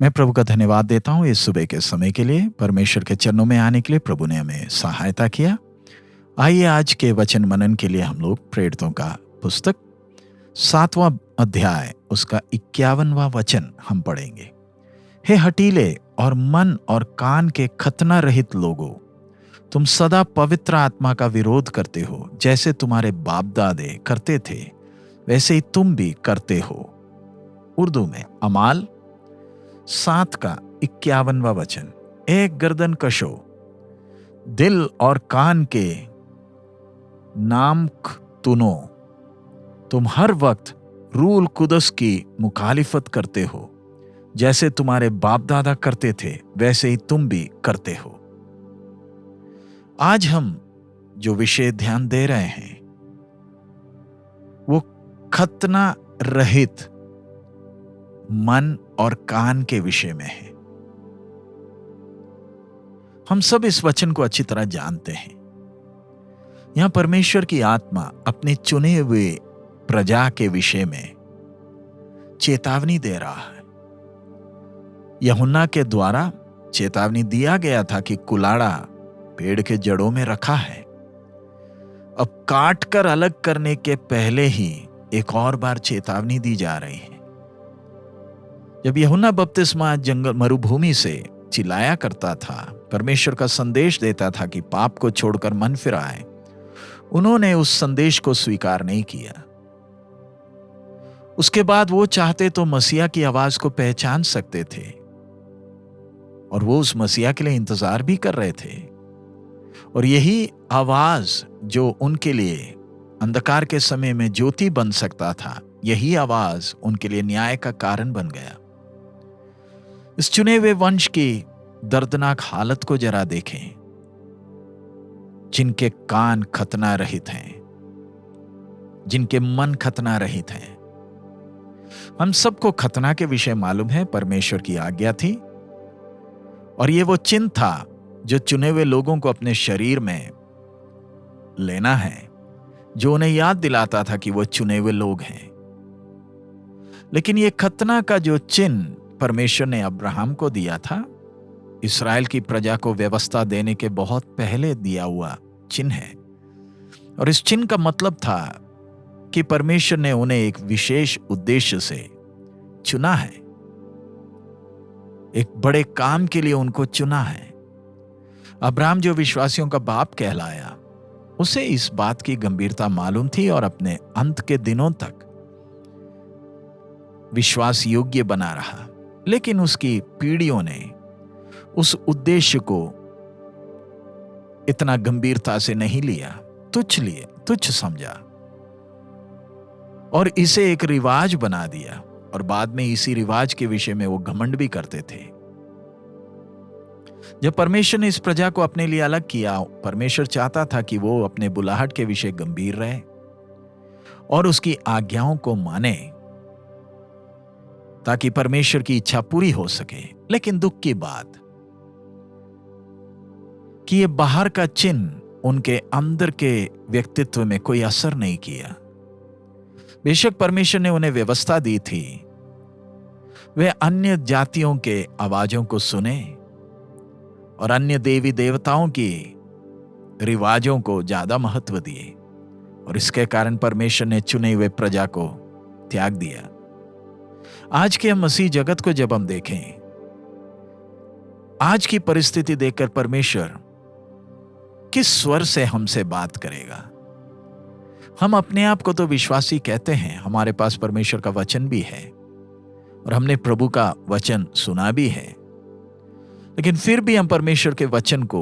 मैं प्रभु का धन्यवाद देता हूँ इस सुबह के समय के लिए, परमेश्वर के चरणों में आने के लिए प्रभु ने हमें सहायता किया। आइए आज के वचन मनन के लिए हम लोग प्रेरितों का पुस्तक 7वां अध्याय उसका 51वां वचन हम पढ़ेंगे। हे हठीले और मन और कान के खतना रहित लोगों, तुम सदा पवित्र आत्मा का विरोध करते हो, जैसे तुम्हारे बाप दादे करते थे वैसे ही तुम भी करते हो। उर्दू में अमाल 7 का 51वां वचन। एक गर्दन कशो, दिल और कान के नाम तुनो, तुम हर वक्त रूल कुदस की मुखालिफत करते हो, जैसे तुम्हारे बाप दादा करते थे वैसे ही तुम भी करते हो। आज हम जो विषय ध्यान दे रहे हैं वो खतना रहित मन और कान के विषय में है। हम सब इस वचन को अच्छी तरह जानते हैं। यहां परमेश्वर की आत्मा अपने चुने हुए प्रजा के विषय में चेतावनी दे रहा है। यूहन्ना के द्वारा चेतावनी दिया गया था कि कुलाड़ा पेड़ के जड़ों में रखा है। अब काट कर अलग करने के पहले ही एक और बार चेतावनी दी जा रही है। जब यूहन्ना बपतिस्मा जंगल मरुभूमि से चिल्लाया करता था, परमेश्वर का संदेश देता था कि पाप को छोड़कर मन फिराए, उन्होंने उस संदेश को स्वीकार नहीं किया। उसके बाद वो चाहते तो मसीहा की आवाज को पहचान सकते थे और वो उस मसीहा के लिए इंतजार भी कर रहे थे। और यही आवाज जो उनके लिए अंधकार के समय में ज्योति बन सकता था, यही आवाज उनके लिए न्याय का कारण बन गया। इस चुने हुए वंश की दर्दनाक हालत को जरा देखें, जिनके कान खतना रहित हैं, जिनके मन खतना रहित हैं। हम सबको खतना के विषय मालूम है, परमेश्वर की आज्ञा थी और ये वो चिन्ह था जो चुने हुए लोगों को अपने शरीर में लेना है, जो उन्हें याद दिलाता था कि वो चुने हुए लोग हैं। लेकिन ये खतना का जो चिन्ह परमेश्वर ने अब्राहम को दिया था, इस्राएल की प्रजा को व्यवस्था देने के बहुत पहले दिया हुआ चिन्ह है। और इस चिन्ह का मतलब था कि परमेश्वर ने उन्हें एक विशेष उद्देश्य से चुना है, एक बड़े काम के लिए उनको चुना है। अब्राहम जो विश्वासियों का बाप कहलाया, उसे इस बात की गंभीरता मालूम थी और अपने अंत के दिनों तक विश्वास योग्य बना रहा। लेकिन उसकी पीढ़ियों ने उस उद्देश्य को इतना गंभीरता से नहीं लिया, तुच्छ समझा और इसे एक रिवाज बना दिया। और बाद में इसी रिवाज के विषय में वो घमंड भी करते थे। जब परमेश्वर ने इस प्रजा को अपने लिए अलग किया, परमेश्वर चाहता था कि वो अपने बुलाहट के विषय गंभीर रहे और उसकी आज्ञाओं को माने, ताकि परमेश्वर की इच्छा पूरी हो सके। लेकिन दुख की बात कि ये बाहर का चिन्ह उनके अंदर के व्यक्तित्व में कोई असर नहीं किया। बेशक परमेश्वर ने उन्हें व्यवस्था दी थी, वे अन्य जातियों के आवाजों को सुने और अन्य देवी देवताओं की रिवाजों को ज्यादा महत्व दिए, और इसके कारण परमेश्वर ने चुने हुए प्रजा को त्याग दिया। आज के मसीह जगत को जब हम देखें, आज की परिस्थिति देखकर परमेश्वर किस स्वर से हमसे बात करेगा? हम अपने आप को तो विश्वासी कहते हैं, हमारे पास परमेश्वर का वचन भी है और हमने प्रभु का वचन सुना भी है, लेकिन फिर भी हम परमेश्वर के वचन को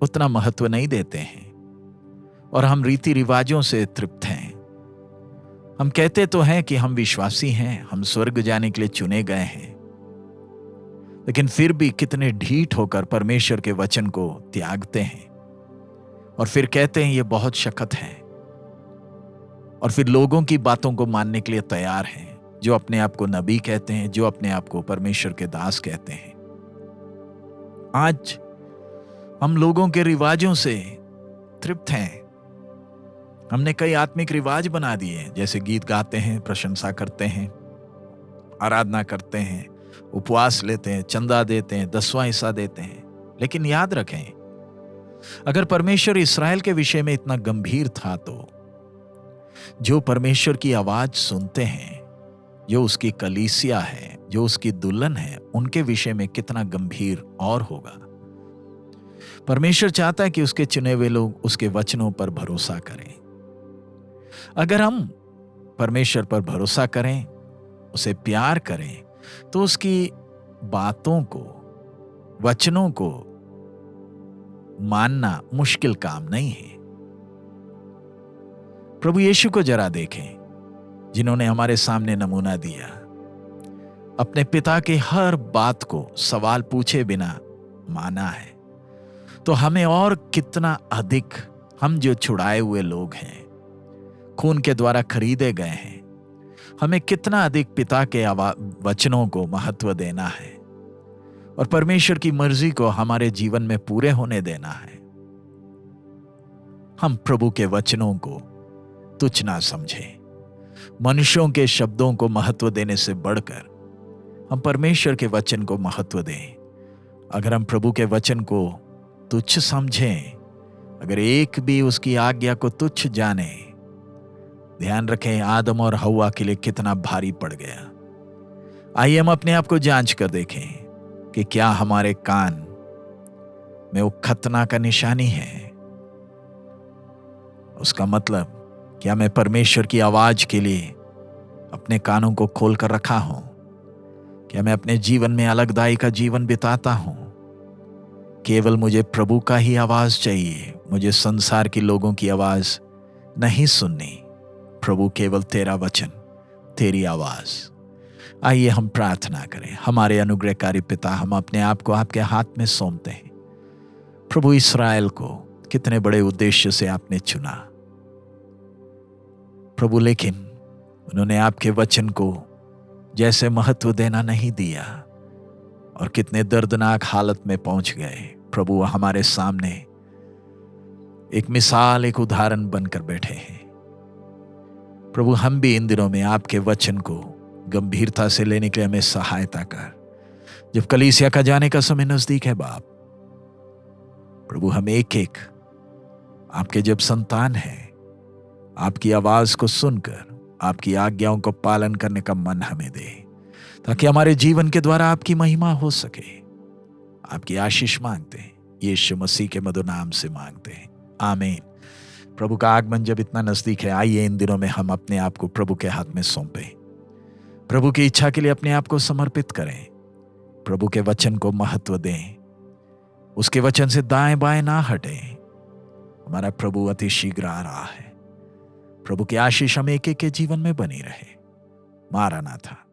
उतना महत्व नहीं देते हैं और हम रीति रिवाजों से तृप्त हैं। हम कहते तो हैं कि हम विश्वासी हैं, हम स्वर्ग जाने के लिए चुने गए हैं, लेकिन फिर भी कितने ढीठ होकर परमेश्वर के वचन को त्यागते हैं और फिर कहते हैं ये बहुत शक्त है, और फिर लोगों की बातों को मानने के लिए तैयार हैं, जो अपने आप को नबी कहते हैं, जो अपने आप को परमेश्वर के दास कहते हैं। आज हम लोगों के रिवाजों से तृप्त हैं। हमने कई आत्मिक रिवाज बना दिए, जैसे गीत गाते हैं, प्रशंसा करते हैं, आराधना करते हैं, उपवास लेते हैं, चंदा देते हैं, 10वां हिस्सा देते हैं। लेकिन याद रखें, अगर परमेश्वर इस्राएल के विषय में इतना गंभीर था तो जो परमेश्वर की आवाज सुनते हैं, जो उसकी कलीसिया है, जो उसकी दुल्हन है, उनके विषय में कितना गंभीर और होगा। परमेश्वर चाहता है कि उसके चुने हुए लोग उसके वचनों पर भरोसा करें। अगर हम परमेश्वर पर भरोसा करें, उसे प्यार करें, तो उसकी बातों को, वचनों को मानना मुश्किल काम नहीं है। प्रभु यीशु को जरा देखें, जिन्होंने हमारे सामने नमूना दिया, अपने पिता के हर बात को सवाल पूछे बिना माना है। तो हमें और कितना अधिक, हम जो छुड़ाए हुए लोग हैं, खून के द्वारा खरीदे गए हैं, हमें कितना अधिक पिता के वचनों को महत्व देना है और परमेश्वर की मर्जी को हमारे जीवन में पूरे होने देना है। हम प्रभु के वचनों को तुच्छ ना समझें। मनुष्यों के शब्दों को महत्व देने से बढ़कर हम परमेश्वर के वचन को महत्व दें। अगर हम प्रभु के वचन को तुच्छ समझें, अगर एक भी उसकी आज्ञा को तुच्छ जाने, ध्यान रखें आदम और हव्वा के लिए कितना भारी पड़ गया। आइए हम अपने आप को जांच कर देखें कि क्या हमारे कान में वो खतना का निशानी है। उसका मतलब क्या मैं परमेश्वर की आवाज के लिए अपने कानों को खोल कर रखा हूं? क्या मैं अपने जीवन में अलगदाई का जीवन बिताता हूं? केवल मुझे प्रभु का ही आवाज चाहिए, मुझे संसार के लोगों की आवाज नहीं सुननी। प्रभु केवल तेरा वचन, तेरी आवाज। आइए हम प्रार्थना करें। हमारे अनुग्रहकारी पिता, हम अपने आप को आपके हाथ में सौंपते हैं। प्रभु, इस्राएल को कितने बड़े उद्देश्य से आपने चुना प्रभु, लेकिन उन्होंने आपके वचन को जैसे महत्व देना नहीं दिया और कितने दर्दनाक हालत में पहुंच गए। प्रभु, हमारे सामने एक मिसाल, एक उदाहरण बनकर बैठे हैं। प्रभु, हम भी इन दिनों में आपके वचन को गंभीरता से लेने के लिए हमें सहायता कर। जब कलीसिया का जाने का समय नजदीक है बाप, प्रभु, हम एक एक आपके जब संतान हैं, आपकी आवाज को सुनकर आपकी आज्ञाओं को पालन करने का मन हमें दे, ताकि हमारे जीवन के द्वारा आपकी महिमा हो सके। आपकी आशीष मांगते हैं, यीशु मसीह के मधुर नाम से मांगते हैं, आमीन। प्रभु का आगमन जब इतना नजदीक है, आइए इन दिनों में हम अपने आप को प्रभु के हाथ में सौंपें। प्रभु की इच्छा के लिए अपने आप को समर्पित करें। प्रभु के वचन को महत्व दें, उसके वचन से दाएं बाएं ना हटें। हमारा प्रभु अति शीघ्र आ रहा है। प्रभु की आशीष हम एक एक के जीवन में बनी रहे। मारानाथा।